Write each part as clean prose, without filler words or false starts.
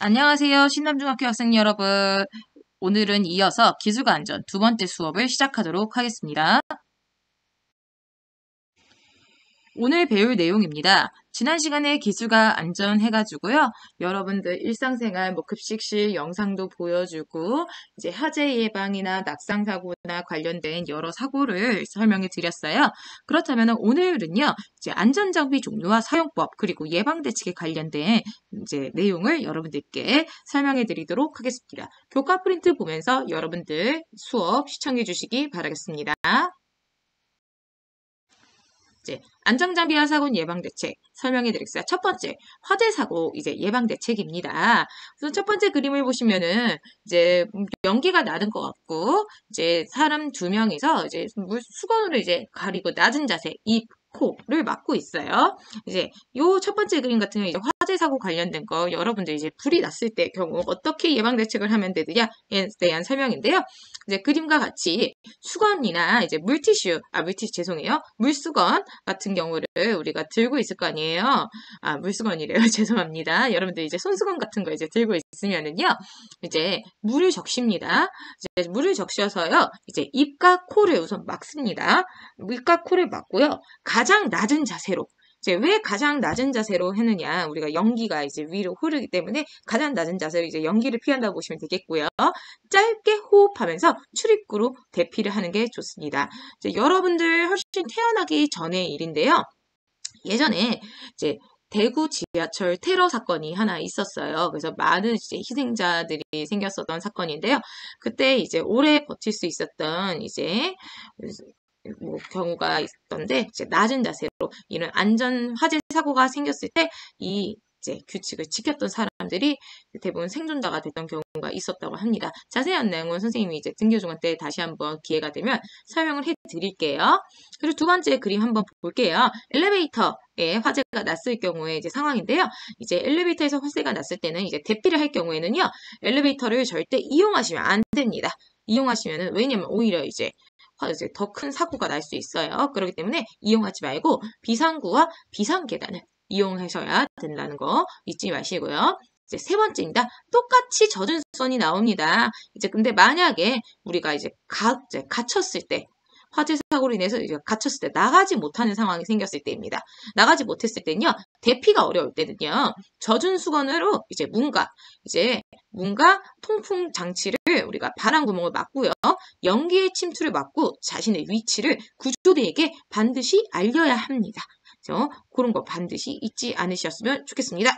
안녕하세요. 신남중학교 학생 여러분. 오늘은 이어서 기술과 안전 두 번째 수업을 시작하도록 하겠습니다. 오늘 배울 내용입니다. 지난 시간에 기술과 안전 해가지고요. 여러분들 일상생활 급식실 영상도 보여주고 이제 화재 예방이나 낙상 사고나 관련된 여러 사고를 설명해 드렸어요. 그렇다면 오늘은요. 이제 안전장비 종류와 사용법 그리고 예방 대책에 관련된 이제 내용을 여러분들께 설명해 드리도록 하겠습니다. 교과 프린트 보면서 여러분들 수업 시청해 주시기 바라겠습니다. 안전장비와 사고 예방 대책 설명해 드리겠습니다. 첫 번째, 화재 사고 이제 예방 대책입니다. 우선 첫 번째 그림을 보시면은 이제 연기가 나는 것 같고 이제 사람 두 명이서 이제 수건으로 이제 가리고 낮은 자세, 입, 코를 막고 있어요. 이제 요 첫 번째 그림 같은 경우 이제 화재 사고 관련된 거 여러분들 이제 불이 났을 때 경우 어떻게 예방 대책을 하면 되느냐에 대한 설명인데요. 이제 그림과 같이 수건이나 이제 물티슈 죄송해요. 물수건 같은 경우를 우리가 들고 있을 거 아니에요. 물수건이래요. 죄송합니다. 여러분들 이제 손수건 같은 거 이제 들고 있으면은요. 이제 물을 적십니다. 이제 물을 적셔서요. 이제 입과 코를 우선 막습니다. 입과 코를 막고요. 가장 낮은 자세로 이제 왜 가장 낮은 자세로 했느냐? 우리가 연기가 이제 위로 흐르기 때문에 가장 낮은 자세로 이제 연기를 피한다고 보시면 되겠고요. 짧게 호흡하면서 출입구로 대피를 하는 게 좋습니다. 이제 여러분들 훨씬 태어나기 전의 일인데요. 예전에 이제 대구 지하철 테러 사건이 하나 있었어요. 그래서 많은 이제 희생자들이 생겼었던 사건인데요. 그때 이제 오래 버틸 수 있었던 이제 경우가 있던데 이제 낮은 자세로 이런 안전 화재 사고가 생겼을 때 이 이제 규칙을 지켰던 사람들이 대부분 생존자가 됐던 경우가 있었다고 합니다. 자세한 내용은 선생님이 이제 등교중간 때 다시 한번 기회가 되면 설명을 해드릴게요. 그리고 두 번째 그림 한번 볼게요. 엘리베이터에 화재가 났을 경우에 이제 상황인데요. 이제 엘리베이터에서 화재가 났을 때는 이제 대피를 할 경우에는요. 엘리베이터를 절대 이용하시면 안 됩니다. 이용하시면은 왜냐면 오히려 이제 더 큰 사고가 날 수 있어요. 그렇기 때문에 이용하지 말고 비상구와 비상계단을 이용하셔야 된다는 거 잊지 마시고요. 이제 세 번째입니다. 똑같이 젖은 수건이 나옵니다. 이제 근데 만약에 우리가 이제 갇혔을 때 화재 사고로 인해서 이제 갇혔을 때 나가지 못하는 상황이 생겼을 때입니다. 나가지 못했을 때는요. 대피가 어려울 때는요. 젖은 수건으로 이제 문과 통풍 장치를 우리가 바람 구멍을 막고요. 연기의 침투를 막고 자신의 위치를 구조대에게 반드시 알려야 합니다. 그래서 그런 거 반드시 잊지 않으셨으면 좋겠습니다.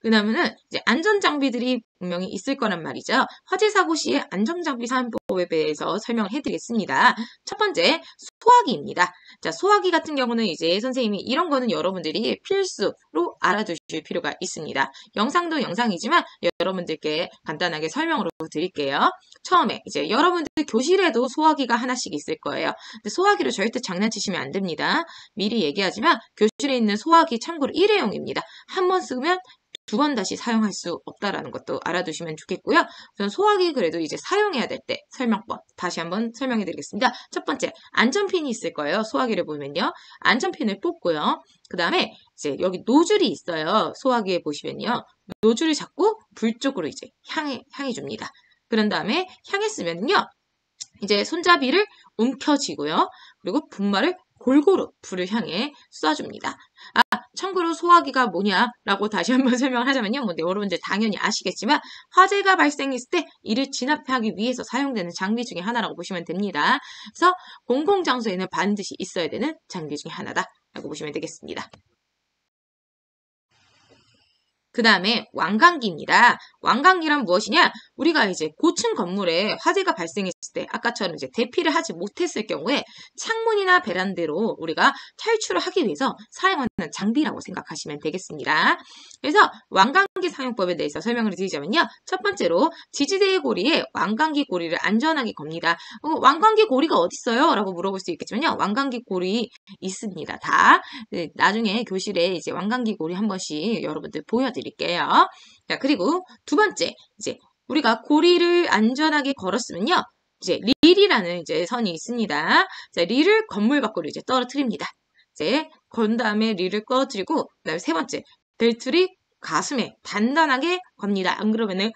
그다음에는 이제 안전장비들이 분명히 있을 거란 말이죠. 화재 사고 시에 안전장비 사용법에 대해서 설명을 해드리겠습니다. 첫 번째, 소화기입니다. 자, 소화기 같은 경우는 이제 선생님이 이런 거는 여러분들이 필수로 알아두실 필요가 있습니다. 영상도 영상이지만 여러분들께 간단하게 설명으로 드릴게요. 처음에 이제 여러분들 교실에도 소화기가 하나씩 있을 거예요. 근데 소화기를 절대 장난치시면 안 됩니다. 미리 얘기하지만 교실에 있는 소화기 참고로 일회용입니다. 한 번 쓰면 두 번 다시 사용할 수 없다라는 것도 알아두시면 좋겠고요. 우선 소화기 그래도 이제 사용해야 될 때 설명법 다시 한번 설명해 드리겠습니다. 첫 번째, 안전핀이 있을 거예요. 소화기를 보면요. 안전핀을 뽑고요. 그 다음에 이제 여기 노즐이 있어요. 소화기에 보시면요. 노즐을 잡고 불 쪽으로 이제 향해 줍니다. 그런 다음에 향했으면요. 이제 손잡이를 움켜쥐고요. 그리고 분말을 골고루 불을 향해 쏴줍니다. 참고로 소화기가 뭐냐라고 다시 한번 설명을 하자면요. 여러분들 당연히 아시겠지만 화재가 발생했을 때 이를 진압하기 위해서 사용되는 장비 중에 하나라고 보시면 됩니다. 그래서 공공장소에는 반드시 있어야 되는 장비 중에 하나다라고 보시면 되겠습니다. 그 다음에 왕강기입니다. 왕강기란 무엇이냐? 우리가 이제 고층 건물에 화재가 발생했을 때 아까처럼 이제 대피를 하지 못했을 경우에 창문이나 베란다로 우리가 탈출을 하기 위해서 사용하는 장비라고 생각하시면 되겠습니다. 그래서 왕강기 사용법에 대해서 설명을 드리자면요. 첫 번째로 지지대의 고리에 왕강기 고리를 안전하게 겁니다. 왕강기 고리가 어디 있어요? 라고 물어볼 수 있겠지만요. 왕강기 고리 있습니다. 다 나중에 교실에 이제 왕강기 고리 한 번씩 여러분들 보여드릴게요. 자, 그리고 두 번째, 이제 우리가 고리를 안전하게 걸었으면요. 이제 릴이라는 이제 선이 있습니다. 자, 릴을 건물 밖으로 이제 떨어뜨립니다. 이제 건 다음에 릴을 꺼뜨리고 그다음에 세 번째, 벨트를 가슴에 단단하게 겁니다. 안 그러면은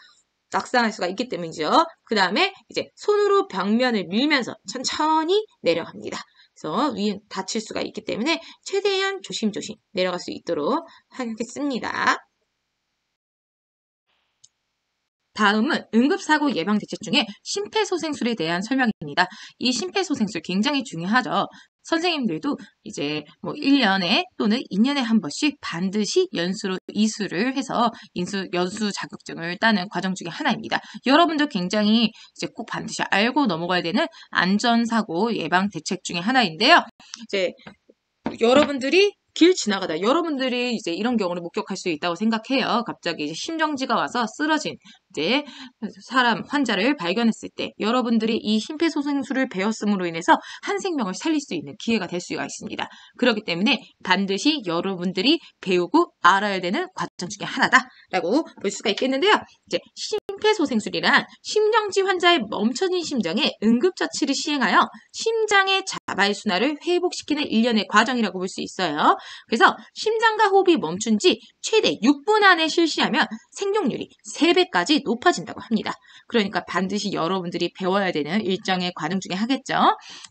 낙상할 수가 있기 때문이죠. 그 다음에 이제 손으로 벽면을 밀면서 천천히 내려갑니다. 그래서 위에 다칠 수가 있기 때문에 최대한 조심조심 내려갈 수 있도록 하겠습니다. 다음은 응급사고 예방대책 중에 심폐소생술에 대한 설명입니다. 이 심폐소생술 굉장히 중요하죠. 선생님들도 이제 뭐 1년에 또는 2년에 한 번씩 반드시 연수로 이수를 해서 연수 자격증을 따는 과정 중에 하나입니다. 여러분도 굉장히 이제 꼭 반드시 알고 넘어가야 되는 안전사고 예방대책 중에 하나인데요. 이제 여러분들이 길 지나가다 여러분들이 이제 이런 경우를 목격할 수 있다고 생각해요. 갑자기 이제 심정지가 와서 쓰러진 이제 환자를 발견했을 때 여러분들이 이 심폐소생술을 배웠음으로 인해서 한 생명을 살릴 수 있는 기회가 될 수가 있습니다. 그렇기 때문에 반드시 여러분들이 배우고 알아야 되는 과정 중에 하나다라고 볼 수가 있겠는데요. 이제 심폐소생술이란 심정지 환자의 멈춰진 심장에 응급처치를 시행하여 심장의 자발순환을 회복시키는 일련의 과정이라고 볼 수 있어요. 그래서 심장과 호흡이 멈춘 지 최대 6분 안에 실시하면 생존율이 3배까지 높아진다고 합니다. 그러니까 반드시 여러분들이 배워야 되는 일정의 과정 중에 하겠죠.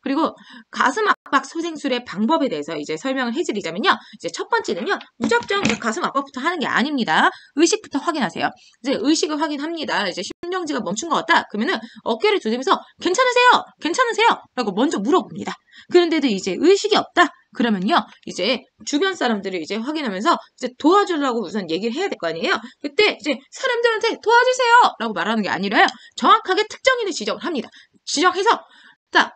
그리고 가슴 압박 소생술의 방법에 대해서 이제 설명을 해드리자면요. 이제 첫 번째는요. 무작정 가슴 압박부터 하는 게 아닙니다. 의식부터 확인하세요. 이제 의식을 확인합니다. 이제 심정지가 멈춘 것 같다. 그러면은 어깨를 두드리면서 괜찮으세요? 괜찮으세요? 라고 먼저 물어봅니다. 그런데도 이제 의식이 없다. 그러면요, 이제 주변 사람들을 이제 확인하면서 이제 도와주려고 우선 얘기를 해야 될 거 아니에요? 그때 이제 사람들한테 도와주세요! 라고 말하는 게 아니라요, 정확하게 특정인을 지정을 합니다. 지정해서, 자,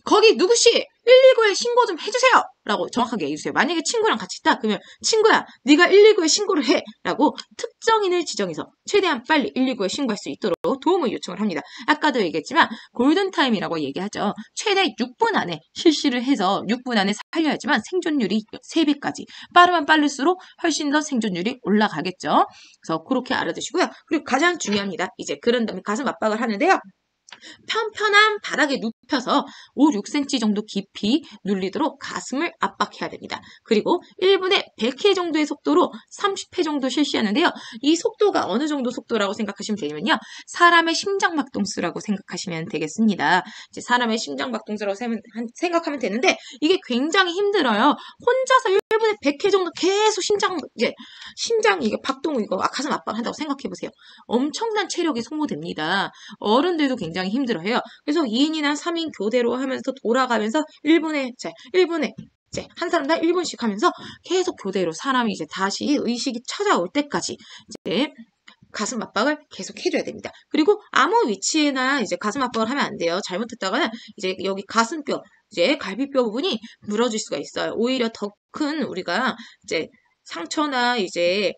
거기 누구씨 119에 신고 좀 해주세요! 라고 정확하게 얘기해주세요. 만약에 친구랑 같이 있다? 그러면 친구야, 네가 119에 신고를 해! 라고 특정인을 지정해서 최대한 빨리 119에 신고할 수 있도록 도움을 요청을 합니다. 아까도 얘기했지만 골든타임이라고 얘기하죠. 최대 6분 안에 실시를 해서 6분 안에 살려야지만 생존율이 3배까지 빠르면 빠를수록 훨씬 더 생존율이 올라가겠죠. 그래서 그렇게 알아두시고요. 그리고 가장 중요합니다. 이제 그런 다음에 가슴 압박을 하는데요. 편편한 바닥에 눕혀서 5, 6cm 정도 깊이 눌리도록 가슴을 압박해야 됩니다. 그리고 1분에 100회 정도의 속도로 30회 정도 실시하는데요. 이 속도가 어느 정도 속도라고 생각하시면 되냐면요. 사람의 심장박동수라고 생각하시면 되겠습니다. 이제 사람의 심장박동수라고 생각하면 되는데 이게 굉장히 힘들어요. 혼자서 1분에 100회 정도 계속 심장 이게 박동 가슴 압박한다고 생각해 보세요. 엄청난 체력이 소모됩니다. 어른들도 굉장히 힘들어해요. 그래서 2인이나 3인 교대로 하면서 돌아가면서 1분에 이제 한 사람당 1분씩 하면서 계속 교대로 사람이 이제 다시 의식이 찾아올 때까지 이제 가슴 압박을 계속 해줘야 됩니다. 그리고 아무 위치에나 이제 가슴 압박을 하면 안 돼요. 잘못했다가는 이제 여기 가슴뼈, 이제 갈비뼈 부분이 부러질 수가 있어요. 오히려 더 큰 우리가 이제 상처나 이제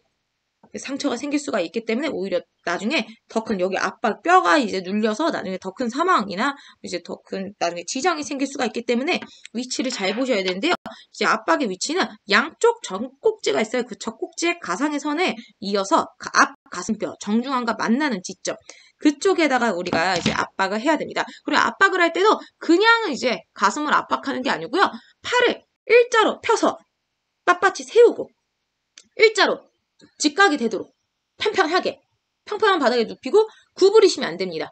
상처가 생길 수가 있기 때문에 오히려 나중에 더 큰 여기 압박 뼈가 이제 눌려서 나중에 더 큰 사망이나 이제 더 큰 나중에 지장이 생길 수가 있기 때문에 위치를 잘 보셔야 되는데요. 이제 압박의 위치는 양쪽 젖꼭지가 있어요. 그 젖꼭지의 가상의 선에 이어서 앞 가슴뼈 정중앙과 만나는 지점 그쪽에다가 우리가 이제 압박을 해야 됩니다. 그리고 압박을 할 때도 그냥 이제 가슴을 압박하는 게 아니고요. 팔을 일자로 펴서 빳빳이 세우고 일자로 직각이 되도록 편편하게 평평한 바닥에 눕히고 구부리시면 안 됩니다.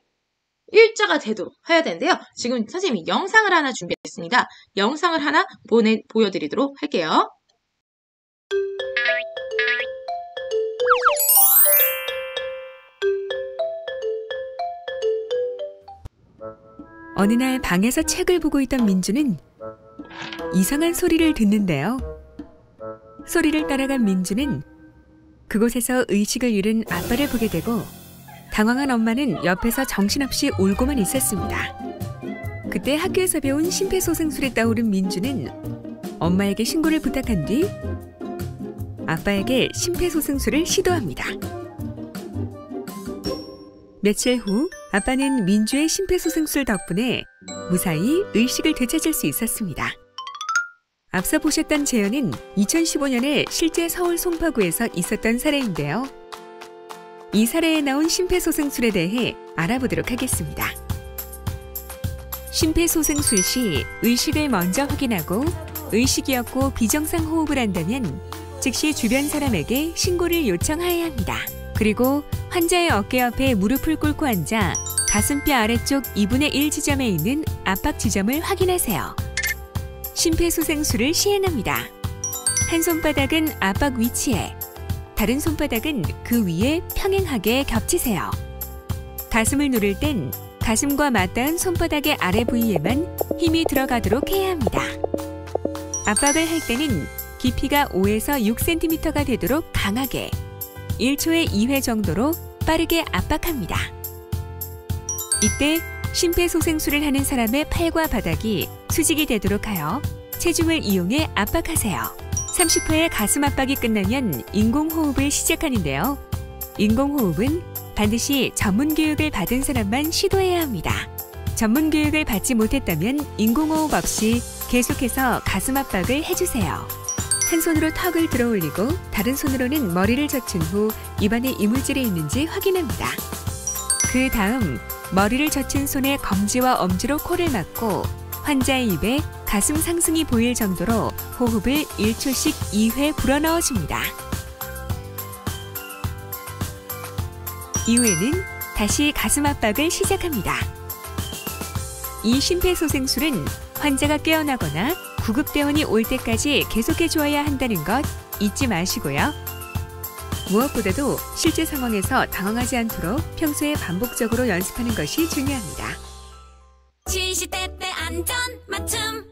일자가 되도록 해야 되는데요. 지금 선생님이 영상을 하나 준비했습니다. 영상을 하나 보여드리도록 할게요. 어느 날 방에서 책을 보고 있던 민주는 이상한 소리를 듣는데요. 소리를 따라간 민주는 그곳에서 의식을 잃은 아빠를 보게 되고 당황한 엄마는 옆에서 정신없이 울고만 있었습니다. 그때 학교에서 배운 심폐소생술에 떠오른 민주는 엄마에게 신고를 부탁한 뒤 아빠에게 심폐소생술을 시도합니다. 며칠 후 아빠는 민주의 심폐소생술 덕분에 무사히 의식을 되찾을 수 있었습니다. 앞서 보셨던 재현은 2015년에 실제 서울 송파구에서 있었던 사례인데요. 이 사례에 나온 심폐소생술에 대해 알아보도록 하겠습니다. 심폐소생술 시 의식을 먼저 확인하고 의식이 없고 비정상 호흡을 한다면 즉시 주변 사람에게 신고를 요청하여야 합니다. 그리고 환자의 어깨 옆에 무릎을 꿇고 앉아 가슴뼈 아래쪽 2분의 1 지점에 있는 압박 지점을 확인하세요. 심폐소생술을 시행합니다. 한 손바닥은 압박 위치에, 다른 손바닥은 그 위에 평행하게 겹치세요. 가슴을 누를 땐 가슴과 맞닿은 손바닥의 아래 부위에만 힘이 들어가도록 해야 합니다. 압박을 할 때는 깊이가 5에서 6cm가 되도록 강하게 1초에 2회 정도로 빠르게 압박합니다. 이때 심폐소생술을 하는 사람의 팔과 바닥이 수직이 되도록 하여 체중을 이용해 압박하세요. 30회의 가슴 압박이 끝나면 인공호흡을 시작하는데요. 인공호흡은 반드시 전문교육을 받은 사람만 시도해야 합니다. 전문교육을 받지 못했다면 인공호흡 없이 계속해서 가슴 압박을 해주세요. 한 손으로 턱을 들어 올리고 다른 손으로는 머리를 젖힌 후 입안에 이물질이 있는지 확인합니다. 그 다음 머리를 젖힌 손에 검지와 엄지로 코를 막고 환자의 입에 가슴 상승이 보일 정도로 호흡을 1초씩 2회 불어넣어줍니다. 이후에는 다시 가슴 압박을 시작합니다. 이 심폐소생술은 환자가 깨어나거나 구급대원이 올 때까지 계속해 주어야 한다는 것 잊지 마시고요. 무엇보다도 실제 상황에서 당황하지 않도록 평소에 반복적으로 연습하는 것이 중요합니다. 시시때때 안전 맞춤.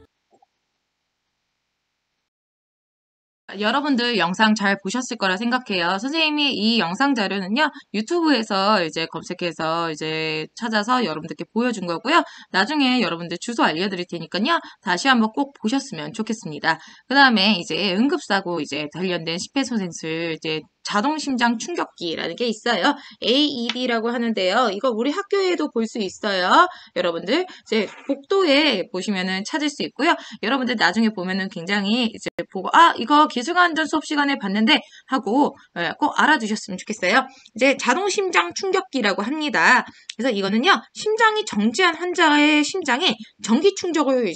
여러분들 영상 잘 보셨을 거라 생각해요. 선생님이 이 영상 자료는요, 유튜브에서 이제 검색해서 이제 찾아서 여러분들께 보여준 거고요. 나중에 여러분들 주소 알려드릴 테니까요, 다시 한번 꼭 보셨으면 좋겠습니다. 그 다음에 이제 응급사고 이제 관련된 심폐소생술 이제 자동심장 충격기라는 게 있어요. AED라고 하는데요. 이거 우리 학교에도 볼 수 있어요. 여러분들 이제 복도에 보시면은 찾을 수 있고요. 여러분들 나중에 보면은 굉장히 이제 보고 이거 기술안전 수업 시간에 봤는데 하고 꼭 알아두셨으면 좋겠어요. 이제 자동심장 충격기라고 합니다. 그래서 이거는요, 심장이 정지한 환자의 심장에 전기 충격을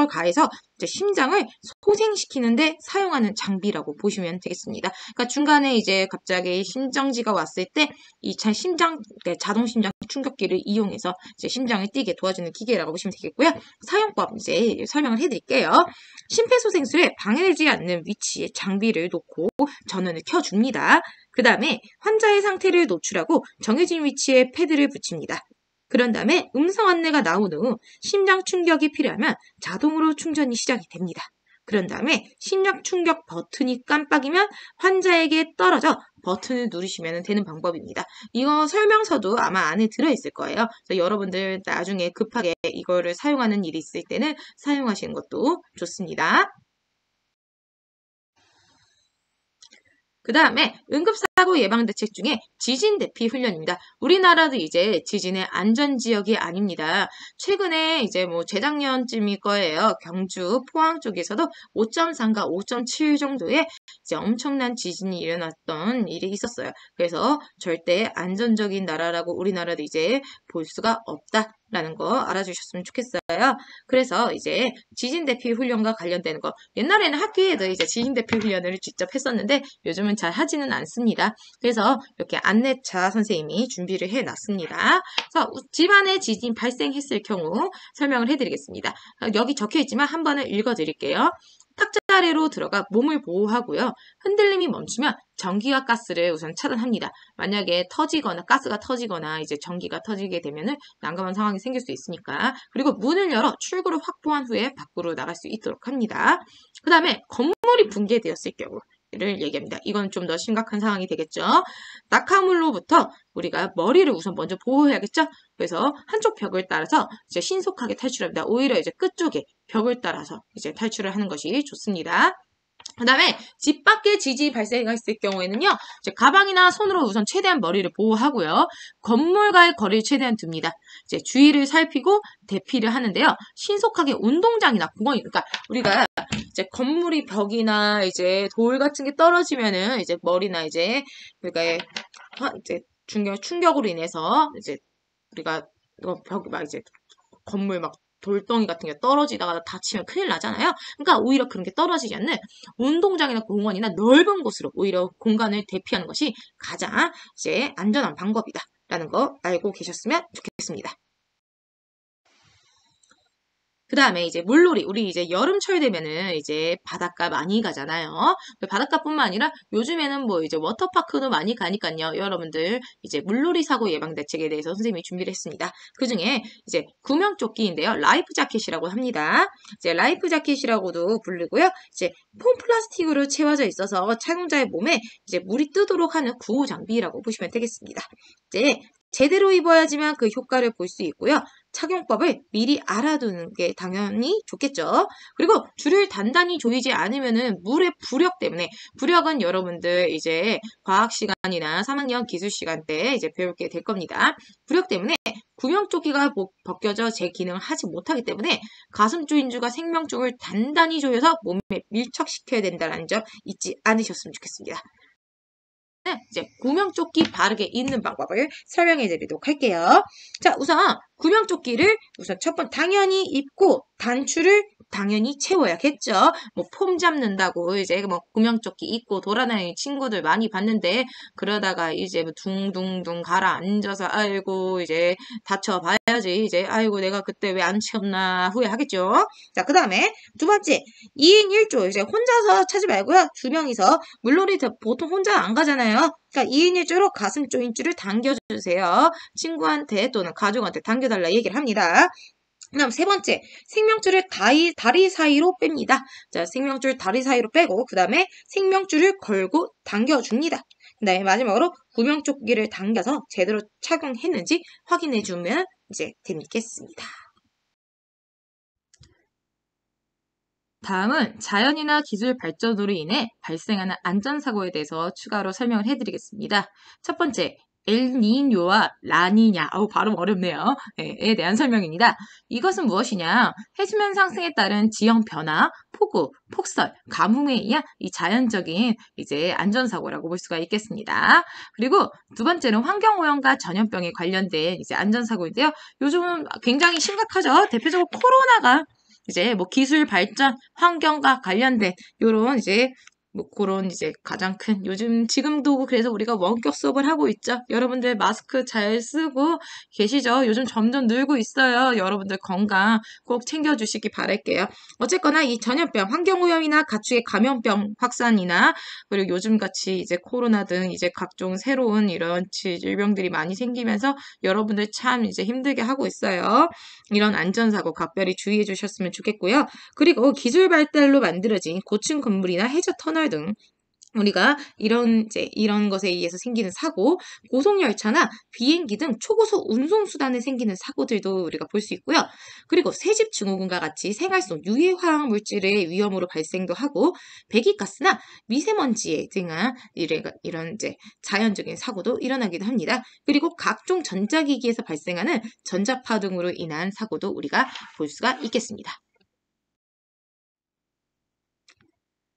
가해서 이제 심장을 소생시키는데 사용하는 장비라고 보시면 되겠습니다. 그러니까 중간에 이제 갑자기 심정지가 왔을 때 이 자동 심장 충격기를 이용해서 이제 심장을 뛰게 도와주는 기계라고 보시면 되겠고요. 사용법 이제 설명을 해드릴게요. 심폐소생술에 방해되지 않는 위치에 장비를 놓고 전원을 켜줍니다. 그 다음에 환자의 상태를 노출하고 정해진 위치에 패드를 붙입니다. 그런 다음에 음성 안내가 나온 후 심장 충격이 필요하면 자동으로 충전이 시작이 됩니다. 그런 다음에 심장 충격 버튼이 깜빡이면 환자에게 떨어져 버튼을 누르시면 되는 방법입니다. 이거 설명서도 아마 안에 들어있을 거예요. 그래서 여러분들 나중에 급하게 이거를 사용하는 일이 있을 때는 사용하시는 것도 좋습니다. 그 다음에 응급사고 예방대책 중에 지진 대피 훈련입니다. 우리나라도 이제 지진의 안전지역이 아닙니다. 최근에 이제 재작년쯤일 거예요. 경주, 포항 쪽에서도 5.3과 5.7 정도의 이제 엄청난 지진이 일어났던 일이 있었어요. 그래서 절대 안전적인 나라라고 우리나라도 이제 볼 수가 없다라는 거 알아주셨으면 좋겠어요. 그래서 이제 지진 대피 훈련과 관련되는 거, 옛날에는 학교에도 이제 지진 대피 훈련을 직접 했었는데 요즘은 잘 하지는 않습니다. 그래서 이렇게 안내차 선생님이 준비를 해놨습니다. 그래서 집안에 지진 발생했을 경우 설명을 해드리겠습니다. 여기 적혀있지만 한 번은 읽어드릴게요. 탁자 아래로 들어가 몸을 보호하고요. 흔들림이 멈추면 전기와 가스를 우선 차단합니다. 만약에 터지거나 가스가 터지거나 이제 전기가 터지게 되면은 난감한 상황이 생길 수 있으니까. 그리고 문을 열어 출구를 확보한 후에 밖으로 나갈 수 있도록 합니다. 그 다음에 건물이 붕괴되었을 경우 를 얘기합니다. 이건 좀 더 심각한 상황이 되겠죠. 낙하물로부터 우리가 머리를 우선 먼저 보호해야겠죠. 그래서 한쪽 벽을 따라서 이제 신속하게 탈출합니다. 오히려 이제 끝쪽에 벽을 따라서 이제 탈출을 하는 것이 좋습니다. 그 다음에 집 밖에 지진이 발생했을 경우에는요, 이제 가방이나 손으로 우선 최대한 머리를 보호하고요. 건물과의 거리를 최대한 둡니다. 이제 주위를 살피고 대피를 하는데요. 신속하게 운동장이나 공원, 그러니까 우리가 이제 건물이 벽이나 이제 돌 같은 게 떨어지면은 이제 머리나 이제 그러니까 이제 충격으로 인해서 이제 우리가 벽 막 이제 건물 막 돌덩이 같은 게 떨어지다가 다치면 큰일 나잖아요. 그러니까 오히려 그런 게 떨어지지 않는 운동장이나 공원이나 넓은 곳으로 오히려 공간을 대피하는 것이 가장 이제 안전한 방법이다라는 거 알고 계셨으면 좋겠습니다. 그 다음에 이제 물놀이. 우리 이제 여름철 되면은 이제 바닷가 많이 가잖아요. 바닷가뿐만 아니라 요즘에는 뭐 이제 워터파크도 많이 가니까요. 여러분들 이제 물놀이 사고 예방 대책에 대해서 선생님이 준비를 했습니다. 그 중에 이제 구명조끼인데요. 라이프 자켓이라고 합니다. 이제 라이프 자켓이라고도 부르고요. 이제 폼 플라스틱으로 채워져 있어서 착용자의 몸에 이제 물이 뜨도록 하는 구호 장비라고 보시면 되겠습니다. 이제 제대로 입어야지만 그 효과를 볼 수 있고요. 착용법을 미리 알아두는 게 당연히 좋겠죠. 그리고 줄을 단단히 조이지 않으면은 물의 부력 때문에, 부력은 여러분들 이제 과학 시간이나 3학년 기술 시간 때 이제 배우게 될 겁니다. 부력 때문에 구명조끼가 벗겨져 제 기능을 하지 못하기 때문에 가슴 조인주가 생명줄을 단단히 조여서 몸에 밀착시켜야 된다는 점 잊지 않으셨으면 좋겠습니다. 이제 구명조끼 바르게 입는 방법을 설명해 드리도록 할게요. 자, 우선 구명조끼를 우선 첫 번 당연히 입고 단추를 당연히 채워야겠죠. 뭐 폼 잡는다고 이제 뭐 구명조끼 입고 돌아다니는 친구들 많이 봤는데 그러다가 이제 뭐 둥둥둥 가라앉아서 아이고 이제 다쳐봐야지 이제 아이고 내가 그때 왜 안 채웠나 후회하겠죠. 자, 그 다음에 두 번째 2인 1조 이제 혼자서 차지 말고요. 두 명이서 물놀이 보통 혼자 안 가잖아요. 그러니까 2인 1조로 가슴 조인줄을 당겨주세요. 친구한테 또는 가족한테 당겨달라 얘기를 합니다. 그 다음 세 번째, 생명줄을 다리 사이로 뺍니다. 자, 생명줄 다리 사이로 빼고 그 다음에 생명줄을 걸고 당겨줍니다. 그 다음에 마지막으로 구명조끼를 당겨서 제대로 착용했는지 확인해주면 이제 되겠습니다. 다음은 자연이나 기술 발전으로 인해 발생하는 안전사고에 대해서 추가로 설명을 해드리겠습니다. 첫 번째, 엘니뇨와 라니냐, 발음 어렵네요. 에 대한 설명입니다. 이것은 무엇이냐? 해수면 상승에 따른 지형 변화, 폭우, 폭설, 가뭄에 의한 이 자연적인 이제 안전사고라고 볼 수가 있겠습니다. 그리고 두 번째는 환경오염과 전염병에 관련된 이제 안전사고인데요. 요즘은 굉장히 심각하죠. 대표적으로 코로나가 이제 뭐 기술 발전, 환경과 관련된 요런 이제 뭐 그런 이제 가장 큰 요즘 지금도 그래서 우리가 원격 수업을 하고 있죠. 여러분들 마스크 잘 쓰고 계시죠? 요즘 점점 늘고 있어요. 여러분들 건강 꼭 챙겨주시기 바랄게요. 어쨌거나 이 전염병, 환경오염이나 가축의 감염병 확산이나 그리고 요즘같이 이제 코로나 등 이제 각종 새로운 이런 질병들이 많이 생기면서 여러분들 참 이제 힘들게 하고 있어요. 이런 안전사고 각별히 주의해 주셨으면 좋겠고요. 그리고 기술 발달로 만들어진 고층 건물이나 해저 터널 등 우리가 이런 것에 의해서 생기는 사고, 고속열차나 비행기 등 초고속 운송수단에 생기는 사고들도 우리가 볼 수 있고요. 그리고 새집 증후군과 같이 생활 속 유해화학 물질의 위험으로 발생도 하고, 배기가스나 미세먼지에 등한 이런 이제 자연적인 사고도 일어나기도 합니다. 그리고 각종 전자기기에서 발생하는 전자파 등으로 인한 사고도 우리가 볼 수가 있겠습니다.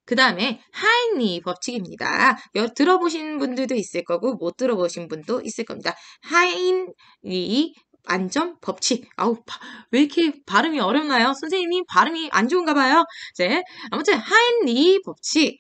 그 다음에 하인리 법칙입니다. 들어보신 분들도 있을 거고 못 들어보신 분도 있을 겁니다. 하인리 안전 법칙. 왜 이렇게 발음이 어렵나요? 선생님이 발음이 안 좋은가 봐요. 이제 아무튼 하인리 법칙.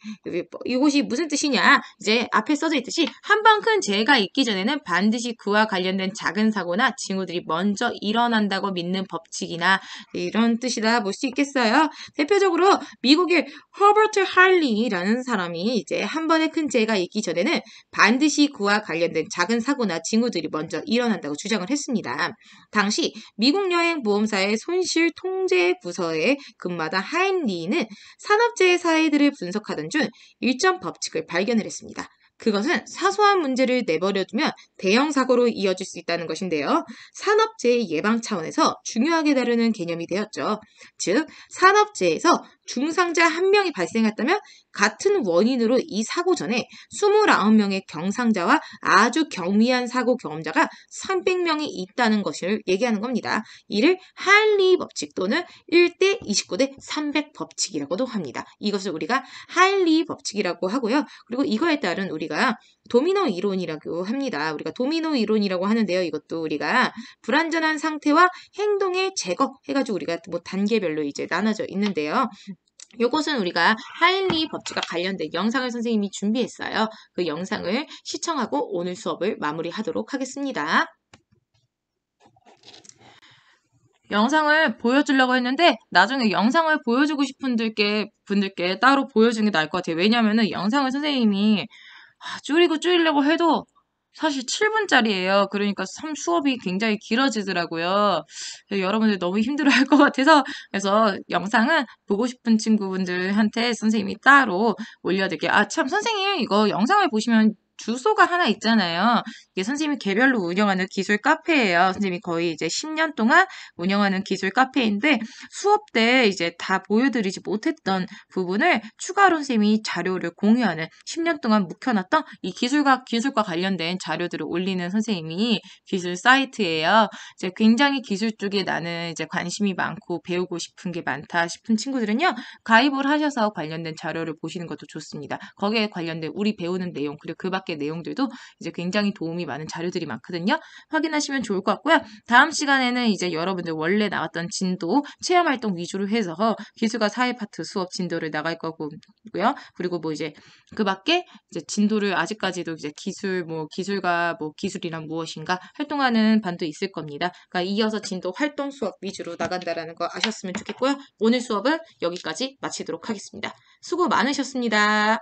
이것이 무슨 뜻이냐? 이제 앞에 써져 있듯이 한 번 큰 재해가 있기 전에는 반드시 그와 관련된 작은 사고나 징후들이 먼저 일어난다고 믿는 법칙이나 이런 뜻이다 볼 수 있겠어요. 대표적으로 미국의 허버트 할리라는 사람이 이제 한 번의 큰 재해가 있기 전에는 반드시 그와 관련된 작은 사고나 징후들이 먼저 일어난다고 주장을 했습니다. 당시 미국 여행보험사의 손실 통제 부서에 근무하던 하인리는 산업재해 사례들을 분석하던 중 일정 법칙을 발견을 했습니다. 그것은 사소한 문제를 내버려두면 대형 사고로 이어질 수 있다는 것인데요. 산업재해 예방 차원에서 중요하게 다루는 개념이 되었죠. 즉, 산업재해에서 중상자 1명이 발생했다면 같은 원인으로 이 사고 전에 29명의 경상자와 아주 경미한 사고 경험자가 300명이 있다는 것을 얘기하는 겁니다. 이를 하일리 법칙 또는 1대 29대 300 법칙이라고도 합니다. 이것을 우리가 하일리 법칙이라고 하고요. 그리고 이거에 따른 우리가 도미노 이론이라고 합니다. 우리가 도미노 이론이라고 하는데요. 이것도 우리가 불완전한 상태와 행동의 제거 해가지고 우리가 뭐 단계별로 이제 나눠져 있는데요. 요것은 우리가 하일리 법칙과 관련된 영상을 선생님이 준비했어요. 그 영상을 시청하고 오늘 수업을 마무리하도록 하겠습니다. 영상을 보여주려고 했는데 나중에 영상을 보여주고 싶은 분들께 따로 보여주는 게 나을 것 같아요. 왜냐면은 영상을 선생님이 줄이려고 해도 사실 7분짜리예요. 그러니까 수업이 굉장히 길어지더라고요. 여러분들 너무 힘들어할 것 같아서 그래서 영상은 보고 싶은 친구분들한테 선생님이 따로 올려드릴게요. 참 선생님 이거 영상을 보시면 주소가 하나 있잖아요. 이게 선생님이 개별로 운영하는 기술 카페예요. 선생님이 거의 이제 10년 동안 운영하는 기술 카페인데 수업 때 이제 다 보여드리지 못했던 부분을 추가로 선생님이 자료를 공유하는 10년 동안 묵혀놨던 이 기술과 관련된 자료들을 올리는 선생님이 기술 사이트예요. 이제 굉장히 기술 쪽에 나는 이제 관심이 많고 배우고 싶은 게 많다 싶은 친구들은요. 가입을 하셔서 관련된 자료를 보시는 것도 좋습니다. 거기에 관련된 우리 배우는 내용 그리고 그 밖의 내용들도 이제 굉장히 도움이 많은 자료들이 많거든요. 확인하시면 좋을 것 같고요. 다음 시간에는 이제 여러분들 원래 나왔던 진도 체험활동 위주로 해서 기술과 사회 파트 수업 진도를 나갈 거고요. 그리고 뭐 이제 그 밖에 이제 진도를 아직까지도 이제 기술과 기술이란 무엇인가 활동하는 반도 있을 겁니다. 그러니까 이어서 진도 활동 수업 위주로 나간다라는 거 아셨으면 좋겠고요. 오늘 수업은 여기까지 마치도록 하겠습니다. 수고 많으셨습니다.